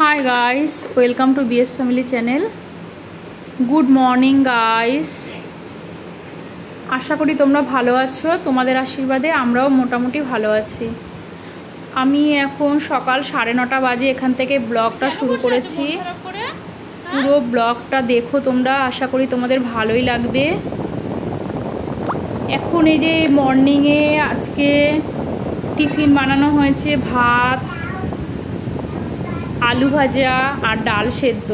Hi guys, welcome to BS Family channel. Good morning guys. আশা করি তোমরা ভালো আছো। তোমাদের আশীর্বাদে আমরাও মোটামুটি ভালো আছি। আমি এখন সকাল 9:30 বাজে এখান থেকে ব্লগটা শুরু করেছি। পুরো ব্লগটা দেখো তোমরা, আশা করি তোমাদের ভালোই লাগবে। এখন এই যে মর্নিংয়ে আজকে টিফিন বানানো হয়েছে, ভাত, আলু ভাজা আর ডাল সেদ্ধ,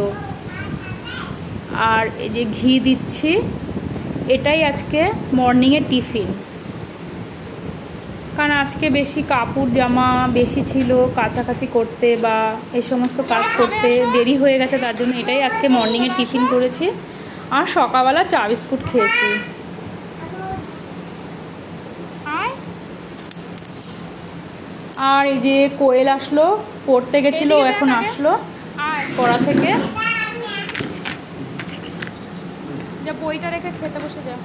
আর এই যে ঘি দিচ্ছি। এটাই আজকে মর্নিংয়ের টিফিন। কারণ আজকে বেশি কাপড় জামা বেশি ছিল, কাচাকাচি করতে বা এই সমস্ত কাজ করতে দেরি হয়ে গেছে, তার জন্য এটাই আজকে মর্নিংয়ের টিফিন করেছি। আর সকালবেলা চা বিস্কুট খেয়েছি। আর এই যে কোয়েল আসলো, পড়তে গেছিলো, এখন আসলো পড়া থেকে। যা বইটা রেখে খেতে বসে যা।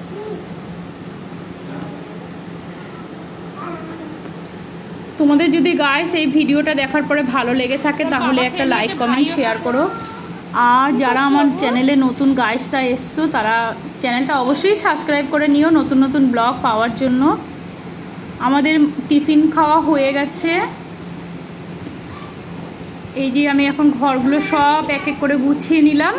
তোমাদের যদি গাইস এই ভিডিওটা দেখার পরে ভালো লেগে থাকে তাহলে একটা লাইক কমেন্ট শেয়ার করো। আর যারা আমার চ্যানেলে নতুন গাইসরা এসছো তারা চ্যানেলটা অবশ্যই সাবস্ক্রাইব করে নিও নতুন নতুন ব্লগ পাওয়ার জন্য। আমাদের টিফিন খাওয়া হয়ে গেছে। এই যে আমি এখন ঘরগুলো সব এক এক করে গুছিয়ে নিলাম।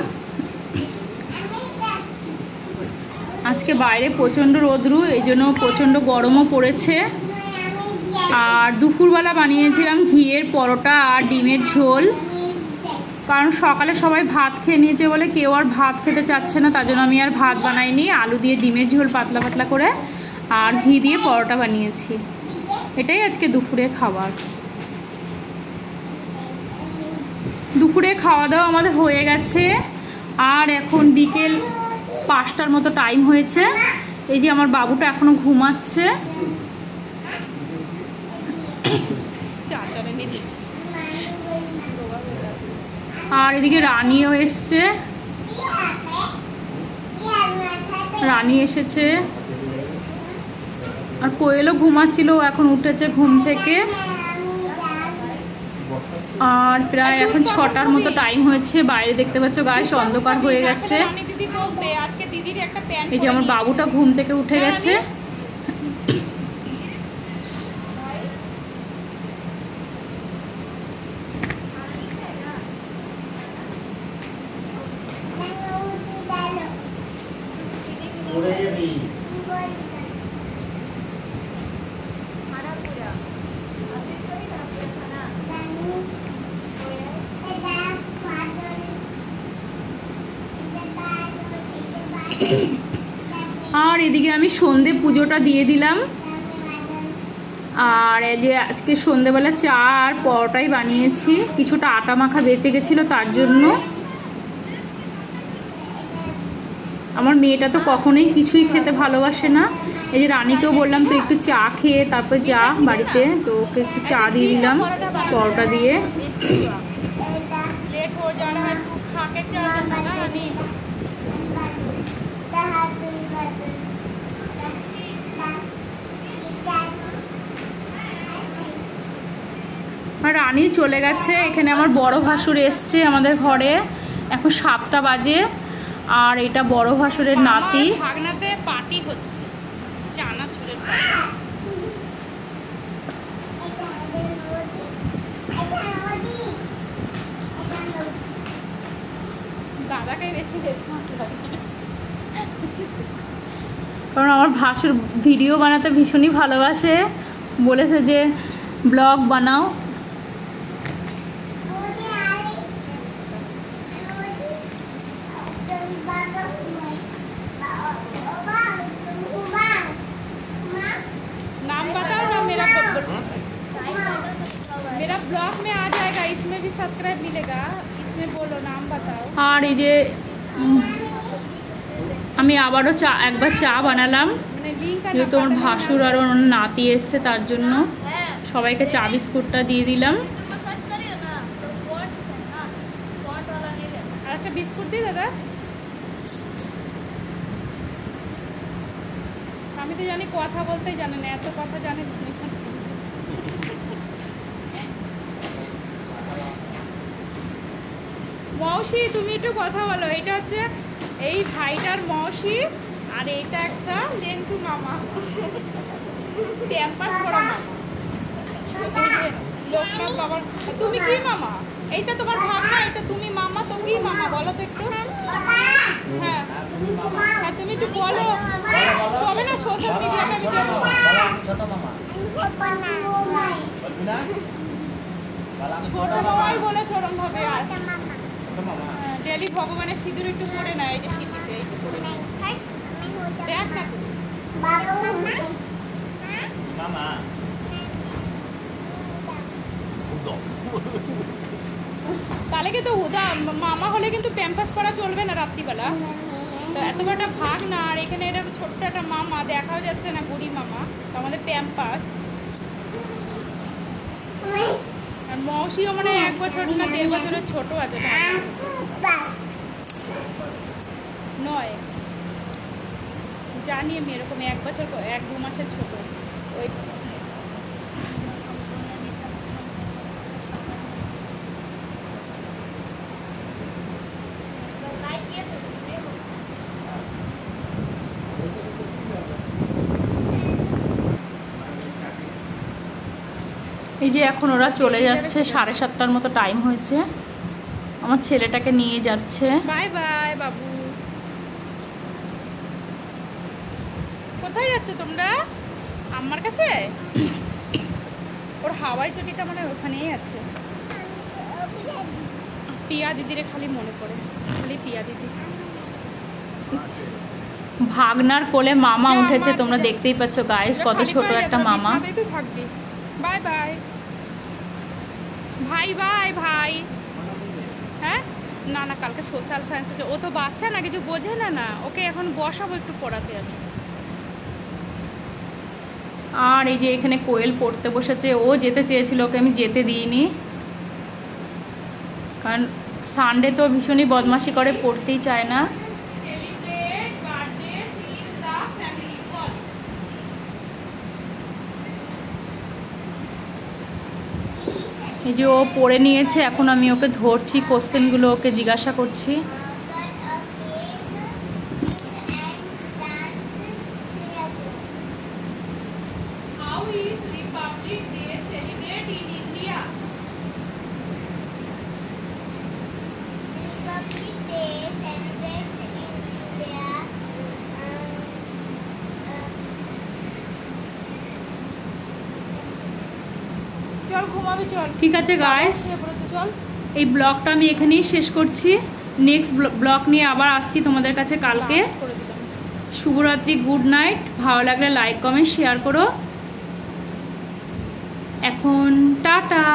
আজকে বাইরে প্রচণ্ড রোদ্রু, এই জন্য প্রচণ্ড গরমও পড়েছে। আর দুপুরবেলা বানিয়েছিলাম ঘিয়ের পরোটা আর ডিমের ঝোল। কারণ সকালে সবাই ভাত খেয়ে নিয়েছে বলে কেউ আর ভাত খেতে চাচ্ছে না, তার জন্য আমি আর ভাত বানাইনি। আলু দিয়ে ডিমের ঝোল পাতলা পাতলা করে আর ঘি দিয়ে পরোটা বানিয়েছি। এটাই আজকে দুপুরের খাবার। দুপুরে খাওয়া দাওয়া আমাদের হয়ে গেছে। আর এখন বিকেল 5টার মতো টাইম হয়েছে। এই যে আমার বাবুটা এখনো ঘুমাচ্ছে। আর এদিকে রানীও এসছে, রানী এসেছে। আর কোয়েলও ঘুমাচ্ছিল, এখন উঠেছে ঘুম থেকে। আর প্রায় এখন 6টার মতো টাইম হয়েছে। বাইরে দেখতে পাচ্ছ গাইস অন্ধকার হয়ে গেছে। এই যে আমার বাবুটা ঘুম থেকে উঠে গেছে। আর এদিকে আমি সন্ধে পুজোটা দিয়ে দিলাম। আর এই যে আজকে সন্ধেবেলা চা আর পরোটাই বানিয়েছি। কিছুটা আটা মাখা বেঁচে গেছিলো, তার জন্য। আমার মেয়েটা তো কখনোই কিছুই খেতে ভালোবাসে না। এই যে রানীকেও বললাম তো একটু চা খেয়ে তারপর যা বাড়িতে, তো ওকে একটু চা দিয়ে দিলাম পরোটা দিয়ে। রানী চলে গেছে। এখানে আমার বড় ভাসুর এসছে আমাদের ঘরে। এখন 7টা বাজে। আর এটা বড় ভাসুরের নাতি। ভাগনাতে পার্টি হচ্ছে, চানাচুরের পার্টি। দাদাকে বেশি কারণ আমার ভাসুর ভিডিও বানাতে ভীষণই ভালোবাসে, বলেছে যে ব্লগ বানাও। नाम बताओ ना, मेरा ब्लॉग में आ जाएगा, इसमें भी सब्सक्राइब मिलेगा, इसमें बोलो नाम बताओ। আর এই যে আমি আবারও একবার চা বানালাম, যেহেতু আমার ভাসুর আর ওর নাতি এসছে, তার জন্য সবাইকে চা বিস্কুটটা দিয়ে দিলাম। আর একটা বিস্কুট দিই দাদা। আমি তো জানি কথা বলতেই জানে না, এত কথা জানে। মৌসি তুমি একটু কথা বলো। এটা হচ্ছে এই ভাইটার মৌসি, আর এইটা একটা লেন্টু মামা, ক্যাম্পাস পড়া মামা, লোকনাথ বাবার। তুমি কি মামা? এইটা তোমার ভাগনা, এটা তুমি মামা, তো কি মামা বলো তো একটু। হ্যাঁ হ্যাঁ তুমি একটু বলো, তবে না সোশ্যাল মিডিয়াতে আমি দেবো। ছোট মামা ছোট মামাই বলেছে ওরম ভাবে। আর ডেলি ভগবানের সিঁদুর একটু পরে না, এই যে সিঁথিতে একটু পরে না, দেখ না তুমি। মামা তাহলে কিন্তু হুদা মামা হলে কিন্তু প্যাম্পাস পরা চলবে না রাত্রিবেলা। তো এত বড় একটা ভাগ না, আর এখানে এরকম ছোট্ট একটা মামা, দেখাও যাচ্ছে না গুড়ি মামা, তো আমাদের প্যাম্পাস। আর মৌসিও মানে 1 বছর না 1.5 বছরের ছোট আছে, নয় জানি আমি, এরকম 1 বছর 1-2 মাসের ছোট। ওই এই যে এখন ওরা চলে যাচ্ছে, 7:30টার মতো টাইম হয়েছে, আমার ছেলেটাকে নিয়ে যাচ্ছে। বাই বাই বাবু। কোথায় যাচ্ছ তোমরা? আমার কাছে? ওর হাওয়াই চটিটা মানে ওখানেই আছে। পিয়া দিদিরে খালি মনে পড়ে, খালি পিয়া দিদি। ভাগনার কোলে মামা উঠেছে, তোমরা দেখতেই পাচ্ছ গাইস, কত ছোট একটা মামা। বাই বাই ভাই, বাই ভাই। হ্যাঁ না না, কালকে সোশ্যাল সায়েন্স আছে, ও তো বাচ্চা না, কিছু বোঝে না, না ওকে এখন বসাবো একটু পড়াতে আমি। আর এই যে এখানে কোয়েল পড়তে বসেছে, ও যেতে চেয়েছিল, ওকে আমি যেতে দিইনি, কারণ সানডে তো ভীষণই বদমাশি করে, পড়তেই চায় না। এই যে ও পড়ে নিয়েছে, এখন আমি ওকে ধরছি, কোশ্চেনগুলো ওকে জিজ্ঞাসা করছি। How is Republic Day celebrated in India? Republic Day celebrated in India. চল ঘুমাবি, চল। ঠিক আছে গাইস, চল এই ব্লগটা আমি এখানেই শেষ করছি। নেক্সট ব্লগ নিয়ে আবার আসছি তোমাদের কাছে কালকে। শুভরাত্রি, গুড নাইট। ভালো লাগলে লাইক কমেন্ট শেয়ার করো। এখন টাটা।